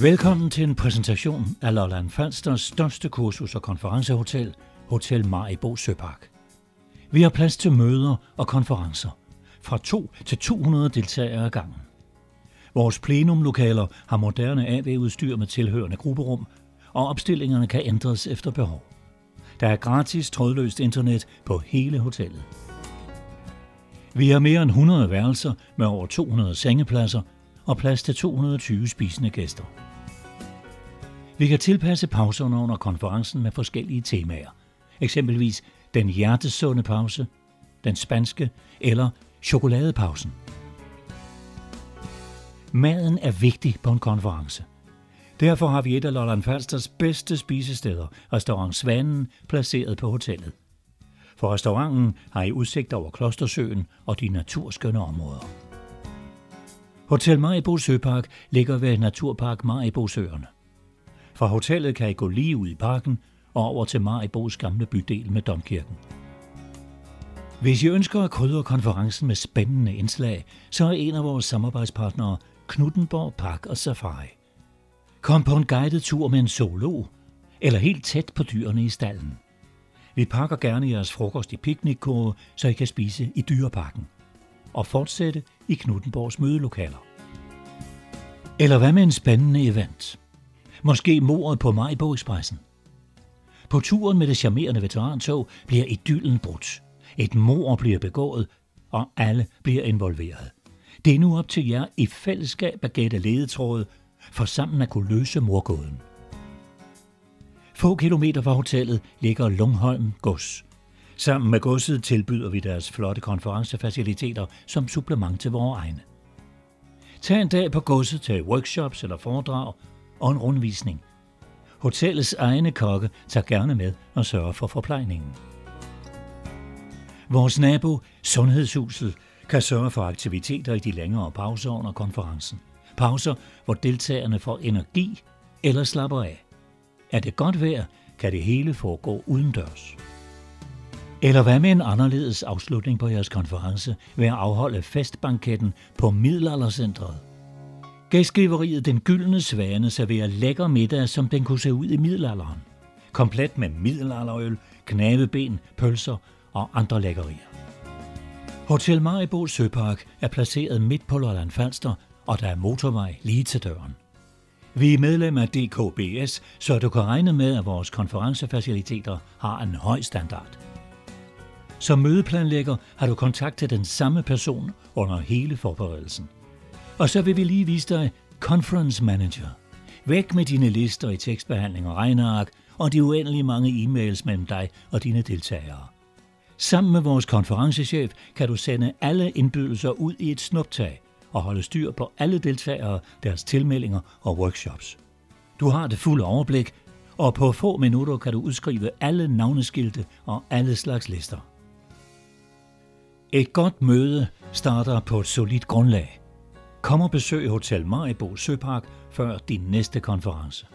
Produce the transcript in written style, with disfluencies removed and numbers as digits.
Velkommen til en præsentation af Lolland Falsters største kursus- og konferencehotel, Hotel Maribo Søpark. Vi har plads til møder og konferencer, fra 2 til 200 deltagere ad gangen. Vores plenumlokaler har moderne AV-udstyr med tilhørende grupperum, og opstillingerne kan ændres efter behov. Der er gratis trådløst internet på hele hotellet. Vi har mere end 100 værelser med over 200 sengepladser og plads til 220 spisende gæster. Vi kan tilpasse pauserne under konferencen med forskellige temaer. Eksempelvis den hjertesunde pause, den spanske eller chokoladepausen. Maden er vigtig på en konference. Derfor har vi et af Lolland Falsters bedste spisesteder, restaurant Svanen, placeret på hotellet. For restauranten har I udsigt over Klostersøen og de naturskønne områder. Hotel Maribo Søpark ligger ved Naturpark Maribo Søerne. Fra hotellet kan I gå lige ud i parken og over til Maribos gamle bydel med domkirken. Hvis I ønsker at krydre konferencen med spændende indslag, så er en af vores samarbejdspartnere Knuthenborg Park og Safari. Kom på en guided tur med en zoolog eller helt tæt på dyrene i stalden. Vi pakker gerne jeres frokost i picnickurve, så I kan spise i dyreparken og fortsætte i Knuthenborgs mødelokaler. Eller hvad med en spændende event? Måske mordet på Maribo Expressen. På turen med det charmerende veterantog bliver idyllen brudt. Et mord bliver begået, og alle bliver involveret. Det er nu op til jer i fællesskab at gætte ledetråde, for sammen at kunne løse mordgåden. Få kilometer fra hotellet ligger Lungholm Gods. Sammen med godset tilbyder vi deres flotte konferencefaciliteter som supplement til vores egne. Tag en dag på godset til workshops eller foredrag og en rundvisning. Hotellets egne kokke tager gerne med og sørger for forplejningen. Vores nabo, Sundhedshuset, kan sørge for aktiviteter i de længere pauser under konferencen. Pauser, hvor deltagerne får energi eller slapper af. Er det godt vejr, kan det hele foregå udendørs. Eller hvad med en anderledes afslutning på jeres konference ved at afholde festbanketten på Middelaldercentret? Gæstgiveriet Den Gyldne Svane serverer lækker middag, som den kunne se ud i middelalderen. Komplet med middelalderøl, knaveben, pølser og andre lækkerier. Hotel Maribo Søpark er placeret midt på Lolland Falster, og der er motorvej lige til døren. Vi er medlem af DKBS, så du kan regne med, at vores konferencefaciliteter har en høj standard. Som mødeplanlægger har du kontakt til den samme person under hele forberedelsen. Og så vil vi lige vise dig Conference Manager. Væk med dine lister i tekstbehandling og regneark og de uendelige mange e-mails mellem dig og dine deltagere. Sammen med vores konferencechef kan du sende alle indbydelser ud i et snuptag og holde styr på alle deltagere, deres tilmeldinger og workshops. Du har det fulde overblik, og på få minutter kan du udskrive alle navneskilte og alle slags lister. Et godt møde starter på et solidt grundlag. Kom og besøg Hotel Maribo Søpark før din næste konference.